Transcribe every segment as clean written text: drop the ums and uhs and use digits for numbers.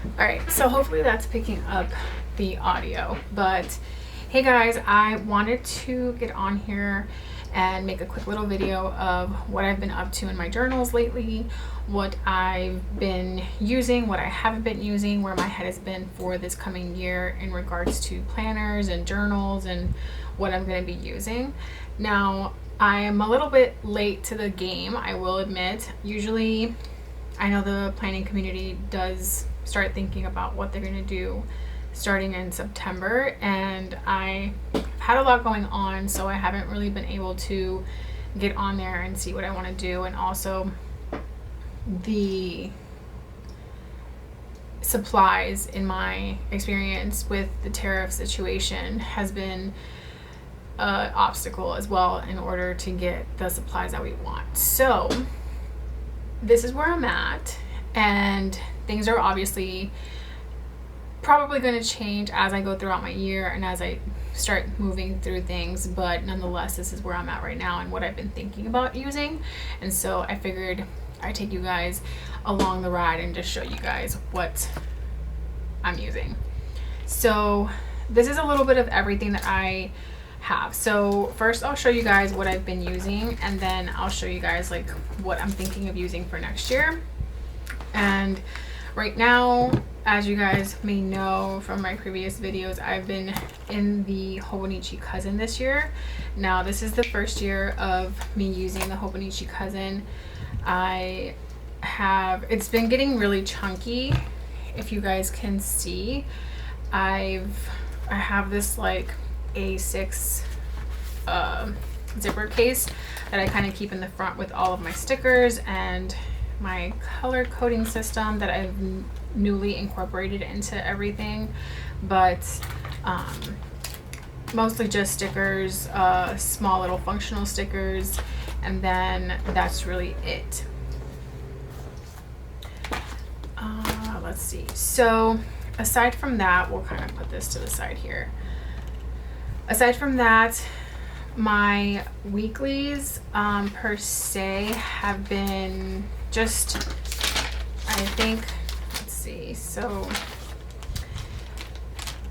All right, so hopefully that's picking up the audio. But hey guys, I wanted to get on here and make a quick little video of what I've been up to in my journals lately, what I've been using, what I haven't been using, where my head has been for this coming year in regards to planners and journals and what I'm going to be using. Now, I am a little bit late to the game, I will admit. Usually, I know the planning community does start thinking about what they're going to do starting in September, and I had a lot going on, so I haven't really been able to get on there and see what I want to do. And also the supplies, in my experience with the tariff situation, has been an obstacle as well in order to get the supplies that we want. So this is where I'm at, and things are obviously probably going to change as I go throughout my year and as I start moving through things, but nonetheless, this is where I'm at right now and what I've been thinking about using. And so I figured I'd take you guys along the ride and just show you guys what I'm using. So this is a little bit of everything that I have. So first I'll show you guys what I've been using, and then I'll show you guys like what I'm thinking of using for next year. And right now, as you guys may know from my previous videos, I've been in the hobonichi cousin this year. Now this is the first year of me using the hobonichi cousin. It's been getting really chunky. If you guys can see, I have this like A6 zipper case that I kind of keep in the front with all of my stickers and my color coding system that I've newly incorporated into everything, but mostly just stickers, small little functional stickers, and then that's really it. Let's see. So aside from that, we'll kind of put this to the side here. Aside from that, my weeklies per se have been just, I think, let's see, so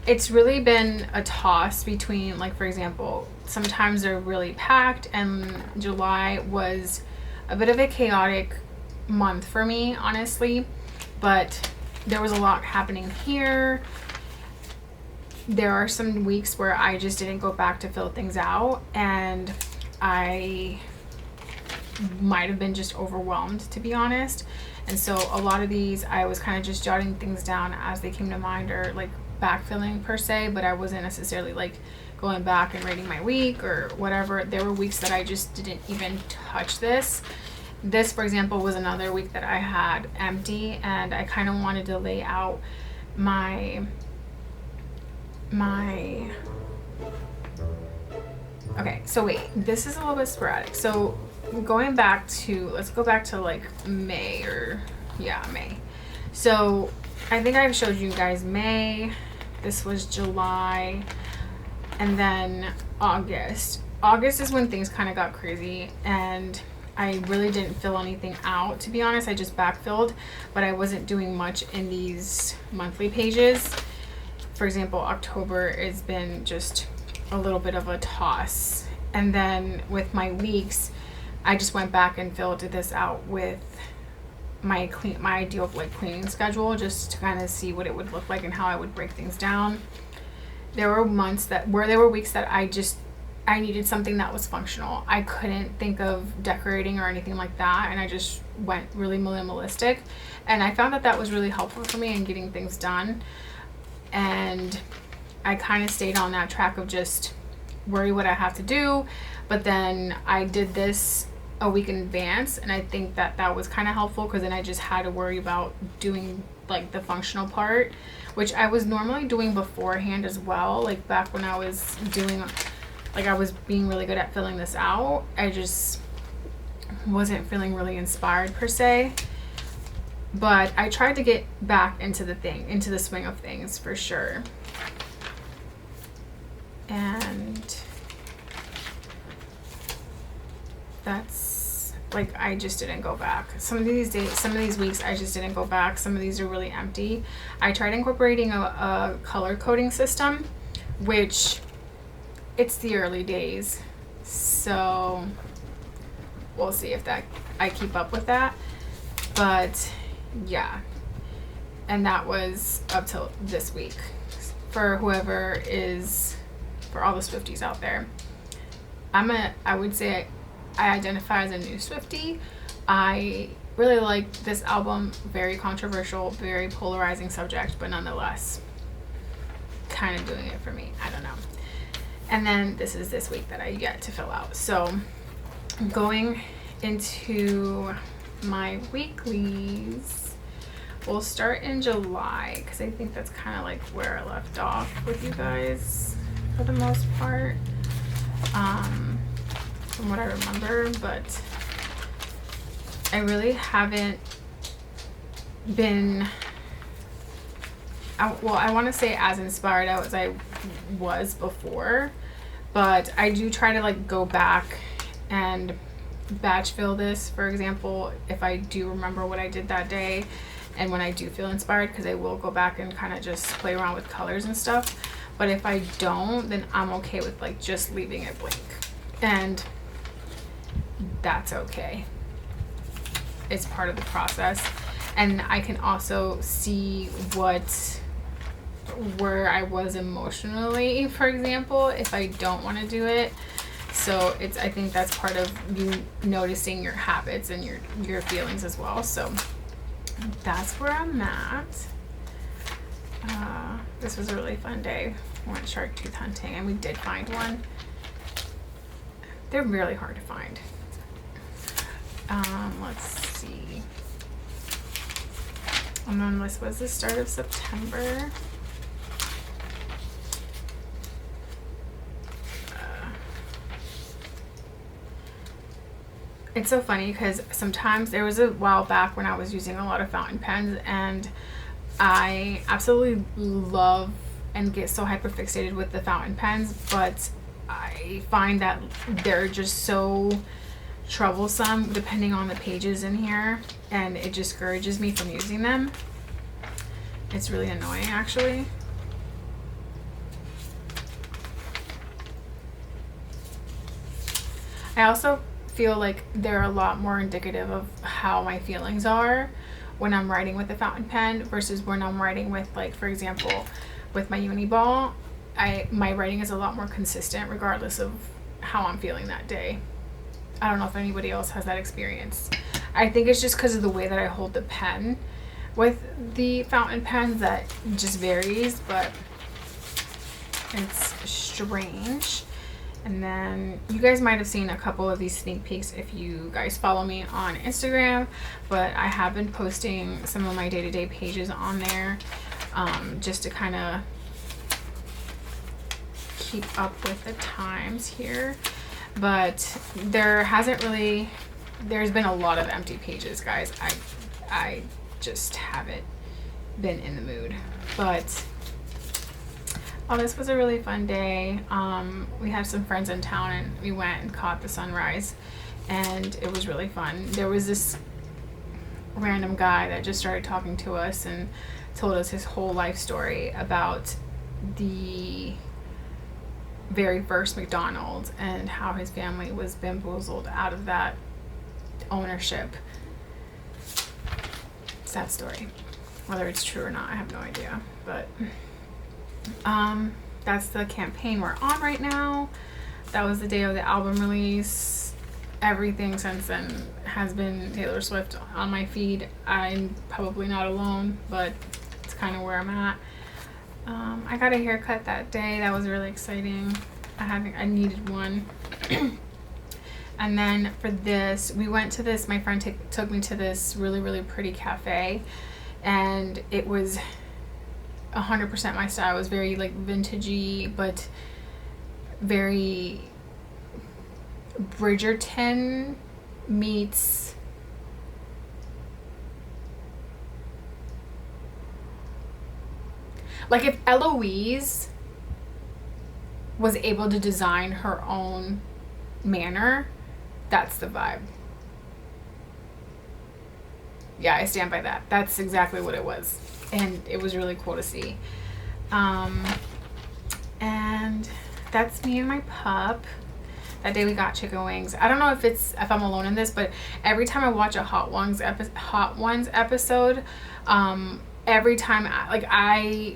it's really been a toss between, like, for example, sometimes they're really packed, and July was a bit of a chaotic month for me, honestly, but there was a lot happening here. There are some weeks where I just didn't go back to fill things out, and I might have been just overwhelmed, to be honest. And so a lot of these I was kind of just jotting things down as they came to mind, or like backfilling per se, but I wasn't necessarily like going back and rating my week or whatever. There were weeks that I just didn't even touch this. This, for example, was another week that I had empty, and I kind of wanted to lay out my okay, so wait, this is a little bit sporadic. So going back to, let's go back to like May, or yeah, May. So I think I've showed you guys May, this was July, and then August. August is when things kind of got crazy, and I really didn't fill anything out, to be honest. I just backfilled, but I wasn't doing much in these monthly pages. For example, October has been just a little bit of a toss. And then with my weeks, I just went back and filled this out with my ideal like cleaning schedule, just to kind of see what it would look like and how I would break things down. There were weeks that I needed something that was functional. I couldn't think of decorating or anything like that, and I just went really minimalistic, and I found that that was really helpful for me in getting things done. And I kind of stayed on that track of just worry what I have to do, but then I did this a week in advance, and I think that that was kind of helpful, because then I just had to worry about doing like the functional part, which I was normally doing beforehand as well. Like back when I was doing, like, I was being really good at filling this out, I just wasn't feeling really inspired per se. But I tried to get back into the swing of things for sure. And that's Like, I just didn't go back. Some of these days, some of these weeks, I just didn't go back. Some of these are really empty. I tried incorporating a color coding system, which it's the early days. So we'll see if that I keep up with that. But yeah. And that was up till this week. For whoever is, for all the Swifties out there. I would say I identify as a new Swiftie. I really like this album. Very controversial, very polarizing subject, but nonetheless, kind of doing it for me. I don't know. And then this is this week that I get to fill out. So going into my weeklies, we'll start in July because I think that's kind of like where I left off with you guys for the most part. From what I remember, but I really haven't been, I want to say as inspired as I was before, but I do try to like go back and batch fill this, for example, if I do remember what I did that day and when I do feel inspired, because I will go back and kind of just play around with colors and stuff. But if I don't, then I'm okay with like just leaving it blank, and that's okay. It's part of the process. And I can also see where I was emotionally, for example, if I don't want to do it. So I think that's part of you noticing your habits and your feelings as well. So that's where I'm at. This was a really fun day. We went shark tooth hunting and we did find one. They're really hard to find. Let's see. And then this was the start of September. It's so funny because sometimes there was a while back when I was using a lot of fountain pens, and I absolutely love and get so hyperfixated with the fountain pens, but I find that they're just so troublesome depending on the pages in here, and it discourages me from using them. It's really annoying, actually. I also feel like they're a lot more indicative of how my feelings are when I'm writing with a fountain pen versus when I'm writing with, like, for example, with my uni ball. My writing is a lot more consistent regardless of how I'm feeling that day. I don't know if anybody else has that experience. I think it's just because of the way that I hold the pen with the fountain pens that just varies, but it's strange. And then you guys might have seen a couple of these sneak peeks if you guys follow me on Instagram, but I have been posting some of my day-to-day pages on there, just to kind of keep up with the times here. But there's been a lot of empty pages, guys. I just haven't been in the mood. But this was a really fun day. We had some friends in town and we went and caught the sunrise, and it was really fun. There was this random guy that just started talking to us and told us his whole life story about the very first McDonald's and how his family was bamboozled out of that ownership. Sad story. Whether it's true or not, I have no idea. But that's the campaign we're on right now. That was the day of the album release. Everything since then has been Taylor Swift on my feed. I'm probably not alone, but it's kind of where I'm at. I got a haircut that day. That was really exciting. I needed one. And then for this, we went to this, my friend took me to this really, really pretty cafe, and it was 100% my style. It was very like vintagey, but very Bridgerton meets like if Eloise was able to design her own manor, that's the vibe. Yeah, I stand by that. That's exactly what it was. And it was really cool to see. And that's me and my pup. That day we got chicken wings. I don't know if I'm alone in this, but every time I watch a Hot Ones episode, every time I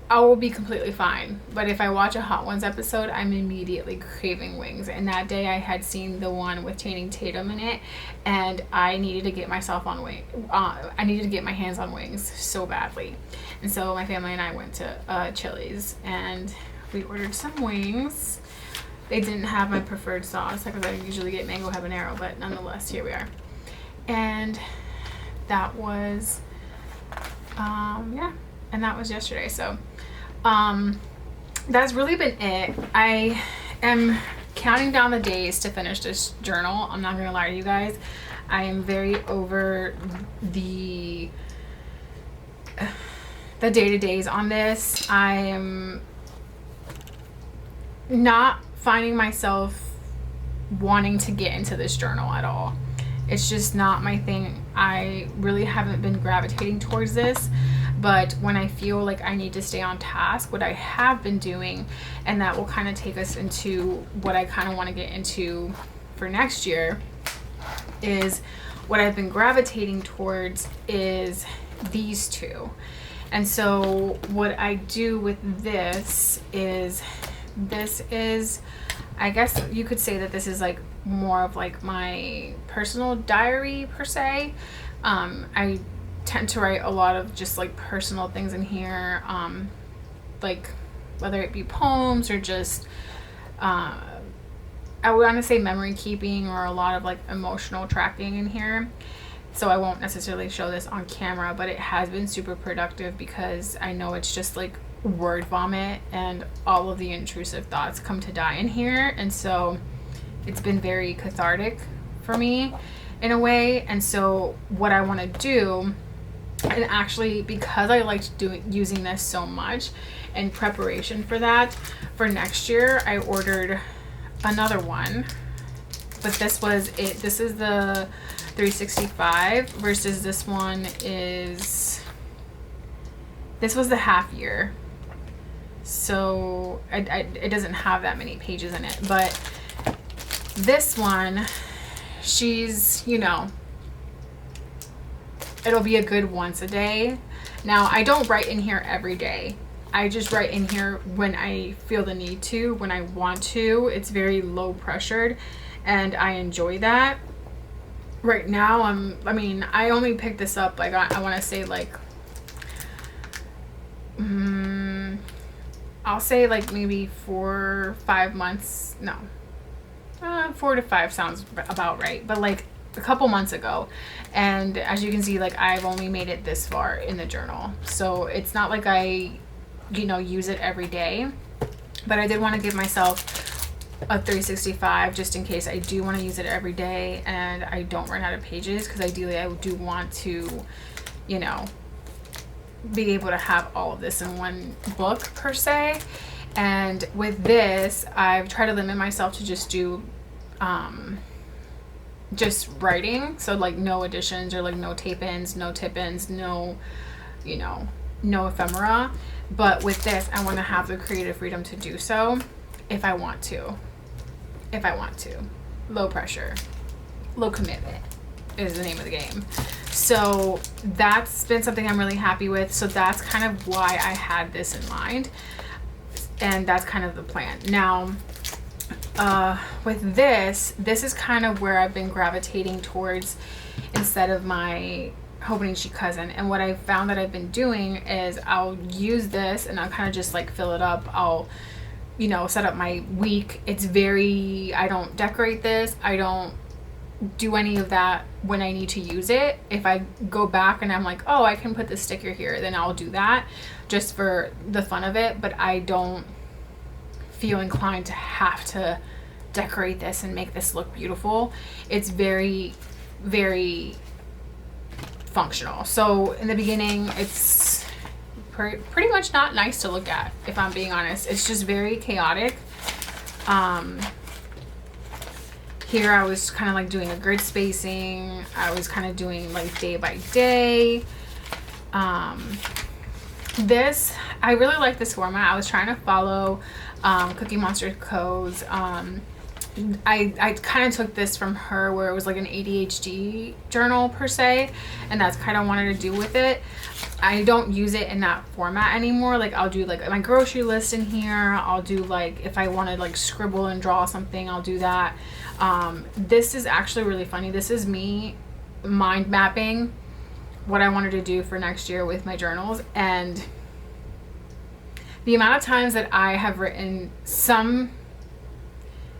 will be completely fine. But if I watch a Hot Ones episode, I'm immediately craving wings. And that day I had seen the one with Channing Tatum in it, and I needed to get myself on I needed to get my hands on wings so badly. And so my family and I went to Chili's and we ordered some wings. They didn't have my preferred sauce because I usually get mango habanero, but nonetheless, here we are. And that was, yeah, and that was yesterday. So, that's really been it. I am counting down the days to finish this journal. I'm not gonna lie to you guys. I am very over the day-to-days on this. I am not finding myself wanting to get into this journal at all. It's just not my thing. I really haven't been gravitating towards this, but when I feel like I need to stay on task, what I have been doing, and that will kind of take us into what I kind of want to get into for next year, is what I've been gravitating towards is these two. And so what I do with this is, I guess you could say that this is like more of like my personal diary per se. I tend to write a lot of just like personal things in here, like whether it be poems or just I would want to say memory keeping, or a lot of like emotional tracking in here. So I won't necessarily show this on camera, but it has been super productive because I know it's just like word vomit and all of the intrusive thoughts come to die in here. And so it's been very cathartic for me in a way. And so what I want to do, and actually because I liked using this so much in preparation for that, for next year I ordered another one, but this was it. This is the 365 versus this one is, this was the half year. So it doesn't have that many pages in it, but this one, she's, you know, it'll be a good once a day. Now I don't write in here every day. I just write in here when I feel the need to, when I want to. It's very low pressured and I enjoy that. Right now I only picked this up like I want to say like I'll say like maybe 4 or 5 months. No, 4 to 5 sounds about right, but like a couple months ago. And as you can see, like I've only made it this far in the journal, so it's not like I, you know, use it every day. But I did want to give myself a 365 just in case I do want to use it every day and I don't run out of pages, because ideally I do want to, you know, be able to have all of this in one book per se. And with this, I've tried to limit myself to just do just writing, so like no additions or like no tape-ins, no tip-ins, no, you know, no ephemera. But with this, I want to have the creative freedom to do so if I want to. Low pressure, low commitment is the name of the game. So that's been something I'm really happy with. So that's kind of why I had this in mind, and that's kind of the plan. Now with this is kind of where I've been gravitating towards instead of my hobonichi cousin. And what I found that I've been doing is I'll use this and I'll kind of just like fill it up. I'll, you know, set up my week. It's very, I don't decorate this, I don't do any of that when I need to use it. If I go back and I'm like, oh, I can put this sticker here, then I'll do that just for the fun of it. But I don't feel inclined to have to decorate this and make this look beautiful. It's very, very functional. So in the beginning, it's pretty much not nice to look at, if I'm being honest. It's just very chaotic. Here I was kind of like doing a grid spacing. I was kind of doing like day by day. This, I really like this format. I was trying to follow Cookie Monster Co.'s. I kind of took this from her, where it was like an ADHD journal per se, and that's kind of wanted to do with it. I don't use it in that format anymore. Like I'll do like my grocery list in here. I'll do like, if I want to like scribble and draw something, I'll do that. This is actually really funny. This is me mind mapping what I wanted to do for next year with my journals, and the amount of times that I have written some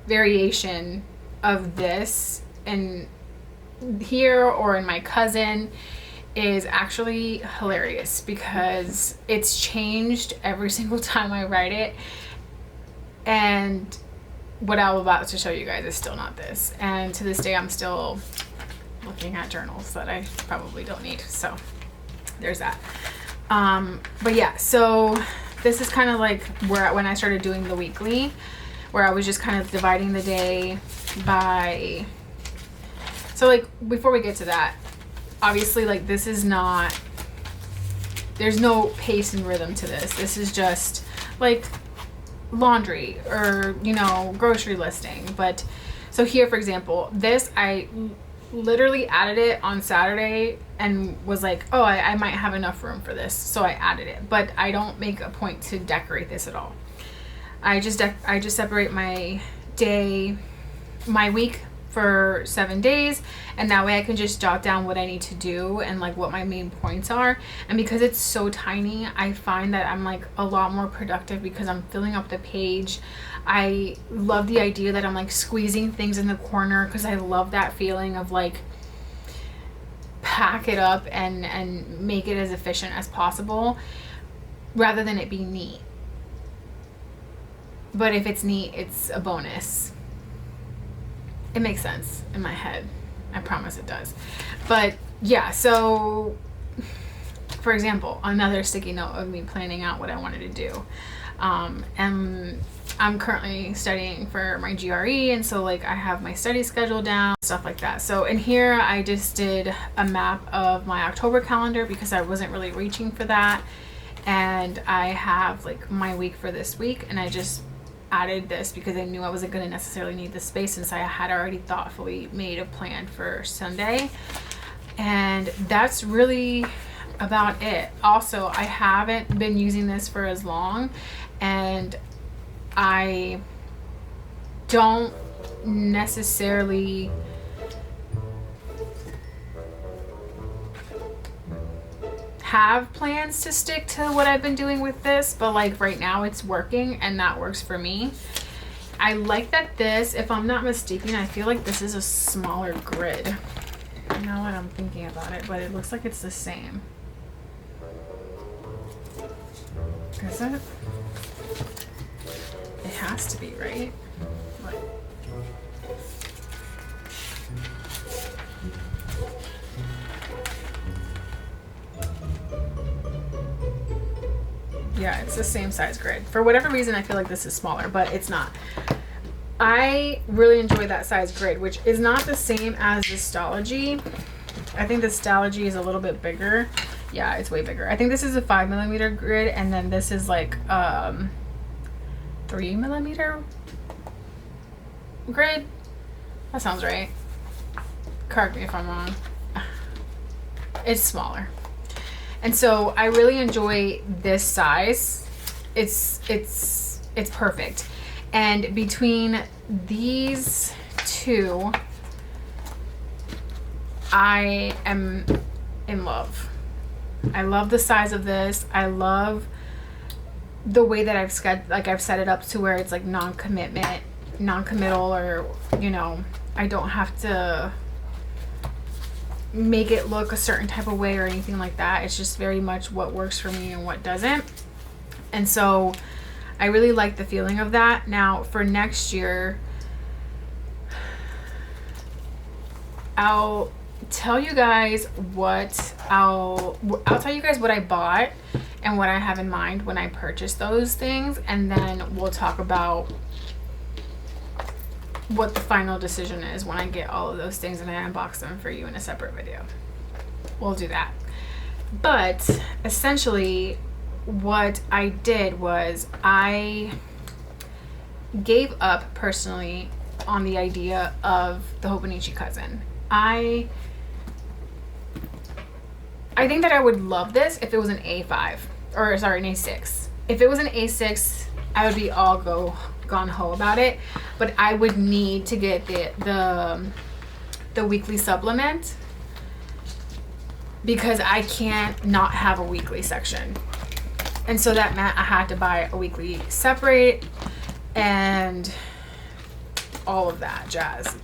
variation of this in here or in my cousin is actually hilarious, because it's changed every single time I write it, and what I'm about to show you guys is still not this, and to this day I'm still looking at journals that I probably don't need, so there's that. But yeah, so this is kind of like where when I started doing the weekly, where I was just kind of dividing the day by, so like before we get to that, obviously like this is not, there's no pace and rhythm to this. This is just like laundry or, you know, grocery listing. But so here, for example, this, I literally added it on Saturday and was like, oh, I might have enough room for this, so I added it. But I don't make a point to decorate this at all. I just separate my day, my week for 7 days, and that way I can just jot down what I need to do and like what my main points are. And because it's so tiny, I find that I'm like a lot more productive because I'm filling up the page. I love the idea that I'm like squeezing things in the corner, because I love that feeling of like pack it up and make it as efficient as possible rather than it be neat. But if it's neat, it's a bonus. It makes sense in my head. I promise it does. But yeah, so for example, another sticky note of me planning out what I wanted to do. And I'm currently studying for my GRE, and so like I have my study schedule down, stuff like that. So in here I just did a map of my October calendar because I wasn't really reaching for that. And I have like my week for this week, and I just added this because I knew I wasn't going to necessarily need the space, since I had already thoughtfully made a plan for Sunday. And that's really about it. Also, I haven't been using this for as long, and I don't necessarily have plans to stick to what I've been doing with this, but like right now it's working, and that works for me. I like that this, if I'm not mistaken, I feel like this is a smaller grid. Now that I'm thinking about it, but it looks like it's the same. Is it? It has to be, right? What? Yeah, it's the same size grid. For whatever reason, I feel like this is smaller, but it's not. I really enjoy that size grid, which is not the same as the Stalogy. I think the Stalogy is a little bit bigger. Yeah, it's way bigger. I think this is a 5mm grid, and then this is like 3mm grid. That sounds right. Correct me if I'm wrong. It's smaller. And so I really enjoy this size. It's perfect. And between these two, I am in love. I love the size of this. I love the way that I've set it up to where it's like non-committal, or, you know, I don't have to make it look a certain type of way or anything like that. It's just very much what works for me and what doesn't. And so I really like the feeling of that. Now for next year, I'll tell you guys what I'll tell you guys what I bought and what I have in mind when I purchase those things, and then we'll talk about what the final decision is when I get all of those things and I unbox them for you in a separate video. We'll do that. But essentially what I did was I gave up personally on the idea of the hobonichi cousin. I think that I would love this if it was an A5, or sorry, an A6. If it was an A6, I would be all gone ho about it, but I would need to get the weekly supplement because I can't not have a weekly section. And so that meant I had to buy a weekly separate and all of that jazz.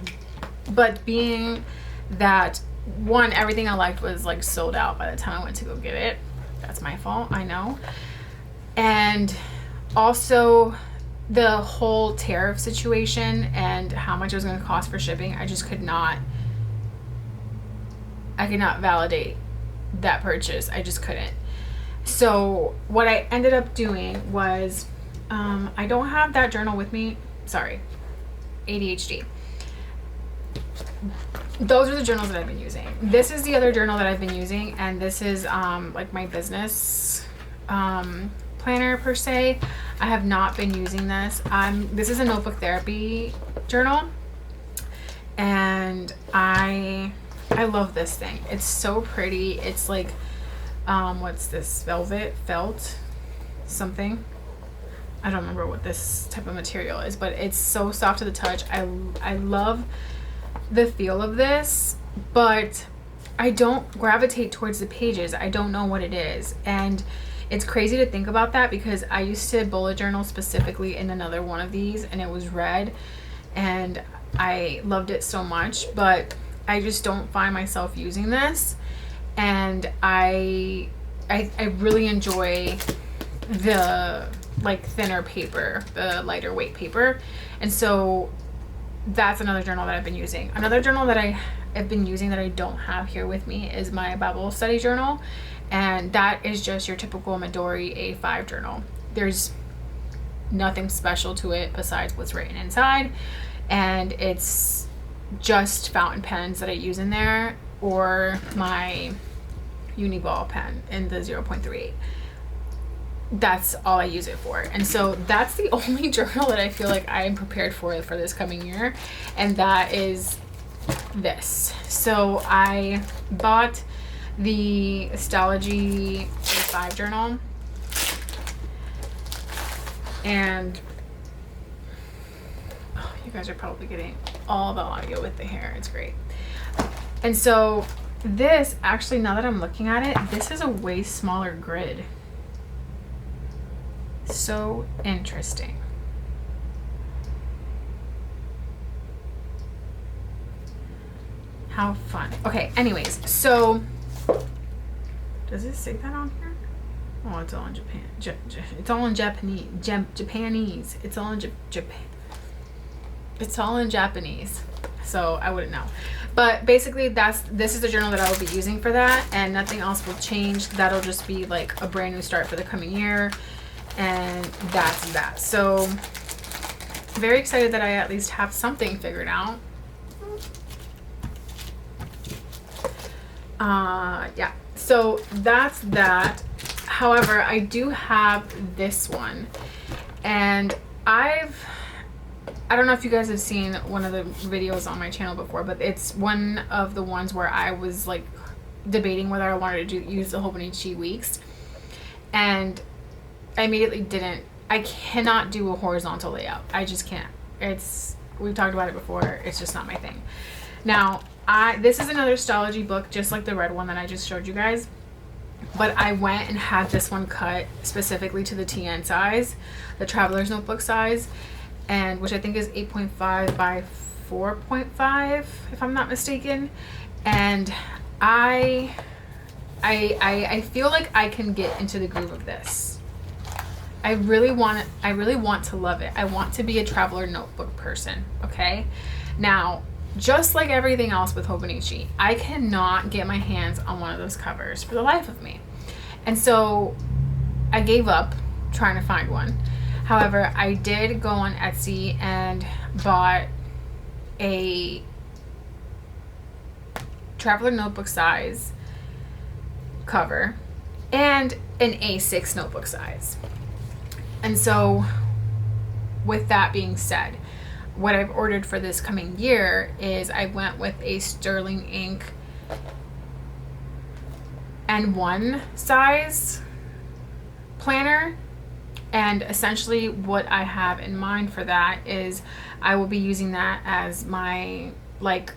But being that one, everything I liked was like sold out by the time I went to go get it. That's my fault, I know. And also the whole tariff situation and how much it was going to cost for shipping, I could not validate that purchase. I just couldn't. So what I ended up doing was, I don't have that journal with me. Sorry, ADHD. Those are the journals that I've been using. This is the other journal that I've been using, and this is like my business planner per se. I have not been using this. This is a notebook therapy journal, and I love this thing. It's so pretty. It's like what's this, felt something. I don't remember what this type of material is, but it's so soft to the touch. I love the feel of this, but I don't gravitate towards the pages. I don't know what it is, and it's crazy to think about that because I used to bullet journal specifically in another one of these, and it was red, and I loved it so much, but I just don't find myself using this. And I really enjoy the like thinner paper, the lighter weight paper, and so that's another journal that I've been using. Another journal that I have been using that I don't have here with me is my Bible study journal, and that is just your typical Midori A5 journal. There's nothing special to it besides what's written inside, and it's just fountain pens that I use in there, or my Uniball pen in the 0.38. That's all I use it for. And so that's the only journal that I feel like I am prepared for this coming year, and that is this. So I bought the Stalogy A5 journal, and oh, you guys are probably getting all the audio with the hair. It's great. And so this, actually, now that I'm looking at it, this is a way smaller grid. So interesting. How fun. Okay, anyways, so does it say that on here? Oh, it's all in Japan. It's all in Japanese. Japanese. It's all in Japan. It's all in Japanese. So I wouldn't know. But basically this is the journal that I will be using for that, and nothing else will change. That'll just be like a brand new start for the coming year. And that's that. So very excited that I at least have something figured out. Yeah, so that's that. However, I do have this one, and I don't know if you guys have seen one of the videos on my channel before, but it's one of the ones where I was like debating whether I wanted to use the hobonichi weeks, and I immediately didn't. I cannot do a horizontal layout. I just can't. We've talked about it before. It's just not my thing. Now, this is another Stalogy book, just like the red one that I just showed you guys. But I went and had this one cut specifically to the TN size, the Traveler's Notebook size, and which I think is 8.5 by 4.5, if I'm not mistaken. And I feel like I can get into the groove of this. I really want to love it. I want to be a traveler notebook person, okay? Now, just like everything else with hobonichi, I cannot get my hands on one of those covers for the life of me. And so I gave up trying to find one. However, I did go on Etsy and bought a traveler notebook size cover and an A6 notebook size. And so with that being said, what I've ordered for this coming year is I went with a Sterling ink N1 size planner. And essentially what I have in mind for that is I will be using that as my like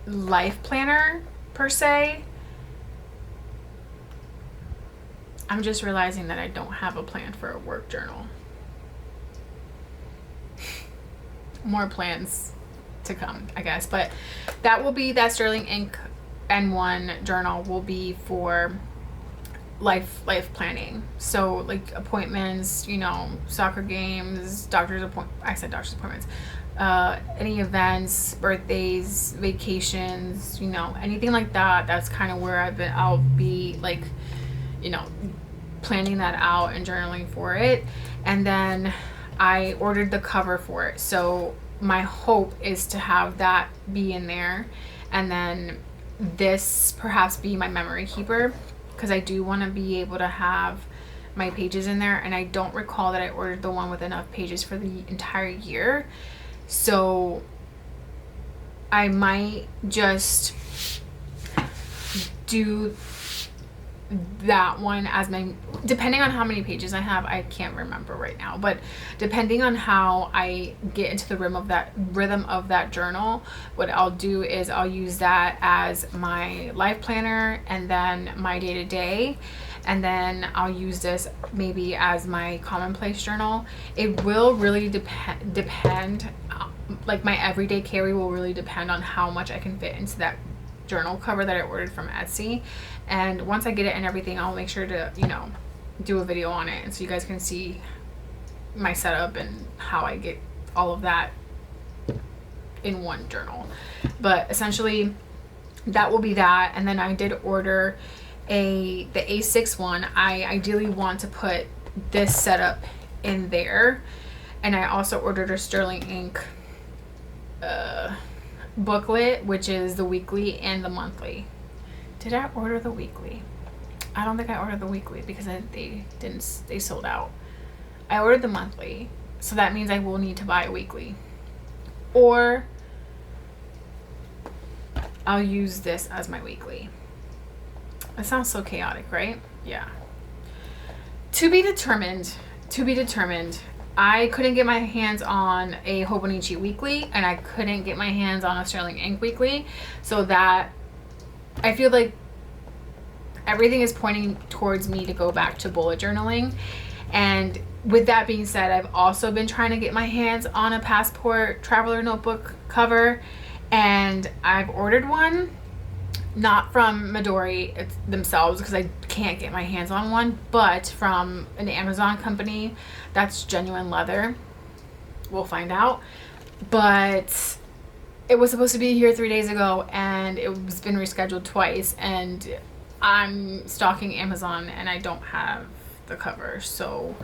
life planner per se. I'm just realizing that I don't have a plan for a work journal. More plans to come, I guess, but that will be, that Sterling ink N1 journal will be for life planning. So like appointments, you know, soccer games, doctor's appointments, any events, birthdays, vacations, you know, anything like that. That's kind of where I'll be like, you know, planning that out and journaling for it. And then I ordered the cover for it, so my hope is to have that be in there, and then this perhaps be my memory keeper, because I do want to be able to have my pages in there, and I don't recall that I ordered the one with enough pages for the entire year, so I might just do that one as my, depending on how many pages I have, I can't remember right now, but depending on how I get into the rhythm of that journal, what I'll do is I'll use that as my life planner and then my day-to-day, and then I'll use this maybe as my commonplace journal. It will really depend, like my everyday carry will really depend on how much I can fit into that journal cover that I ordered from Etsy. And once I get it and everything, I'll make sure to, you know, do a video on it, and so you guys can see my setup and how I get all of that in one journal. But essentially that will be that. And then I did order the A6 one. I ideally want to put this setup in there, and I also ordered a Sterling ink booklet, which is the weekly and the monthly. Did I order the weekly? I don't think I ordered the weekly because they sold out. I ordered the monthly, so that means I will need to buy a weekly, or I'll use this as my weekly. It sounds so chaotic, right? Yeah. To be determined. I couldn't get my hands on a Hobonichi weekly, and I couldn't get my hands on a Sterling ink weekly, so that I feel like everything is pointing towards me to go back to bullet journaling. And with that being said, I've also been trying to get my hands on a Passport traveler notebook cover, and I've ordered one, not from Midori themselves because I can't get my hands on one, but from an Amazon company that's genuine leather. We'll find out. But it was supposed to be here 3 days ago, and it's been rescheduled twice, and I'm stalking Amazon and I don't have the cover. So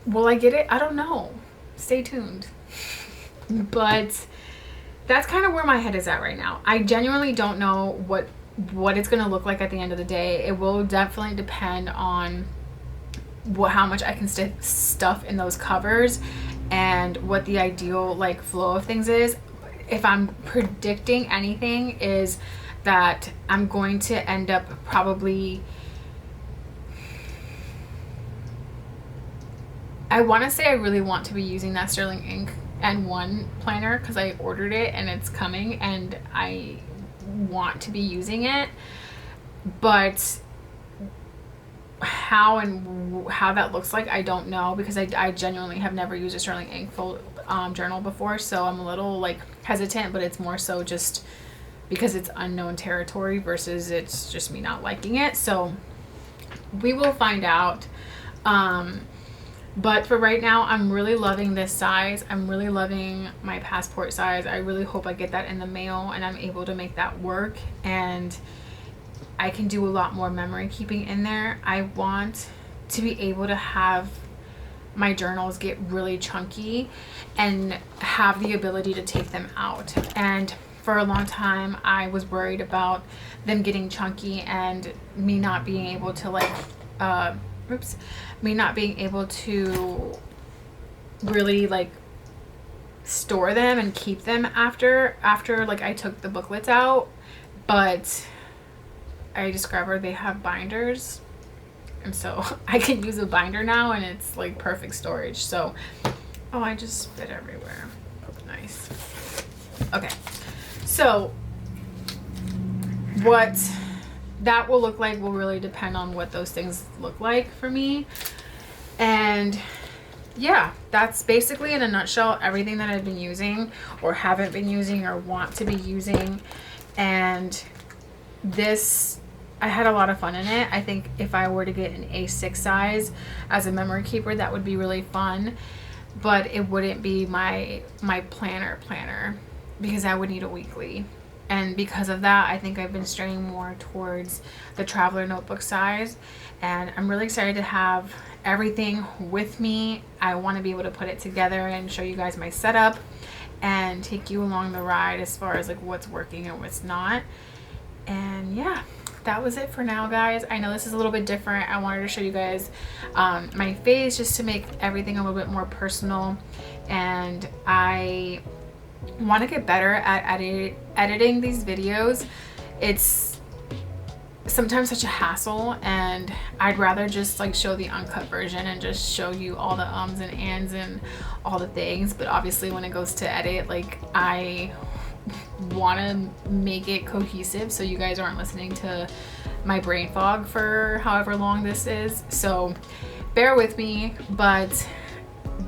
will I get it? I don't know. Stay tuned. But that's kind of where my head is at right now. I genuinely don't know what it's going to look like at the end of the day. It will definitely depend on how much I can stuff in those covers and what the ideal like flow of things is. If I'm predicting anything, is that I'm going to end up probably, I want to say I really want to be using that Sterling ink N1 planner because I ordered it and it's coming and I want to be using it, but how that looks like I don't know, because I genuinely have never used a Sterling ink full journal before, so I'm a little like hesitant, but it's more so just because it's unknown territory versus it's just me not liking it. So we will find out. But for right now, I'm really loving this size. I'm really loving my Passport size. I really hope I get that in the mail and I'm able to make that work, and I can do a lot more memory keeping in there. I want to be able to have my journals get really chunky and have the ability to take them out. And for a long time I was worried about them getting chunky and me not being able to like me not being able to really like store them and keep them after like I took the booklets out. But I discovered they have binders, and so I can use a binder now, and it's like perfect storage. So, oh, I just spit everywhere. Nice. Okay, so what that will look like will really depend on what those things look like for me. And yeah, that's basically in a nutshell everything that I've been using or haven't been using or want to be using. And this, I had a lot of fun in it. I think if I were to get an A6 size as a memory keeper, that would be really fun, but it wouldn't be my planner because I would need a weekly. And because of that, I think I've been straying more towards the traveler notebook size. And I'm really excited to have everything with me. I want to be able to put it together and show you guys my setup and take you along the ride as far as like what's working and what's not. And yeah, that was it for now, guys. I know this is a little bit different. I wanted to show you guys my face just to make everything a little bit more personal. And I want to get better at editing these videos. It's sometimes such a hassle, and I'd rather just like show the uncut version and just show you all the ums and ands and all the things. But obviously when it goes to edit, like I want to make it cohesive so you guys aren't listening to my brain fog for however long this is. So bear with me, but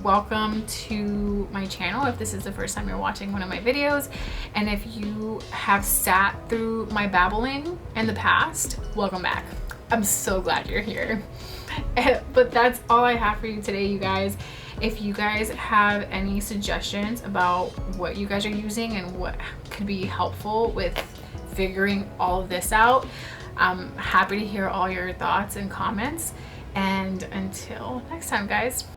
welcome to my channel if this is the first time you're watching one of my videos. And if you have sat through my babbling in the past, welcome back. I'm so glad you're here. But that's all I have for you today, you guys. If you guys have any suggestions about what you guys are using and what could be helpful with figuring all of this out, I'm happy to hear all your thoughts and comments. And until next time, guys.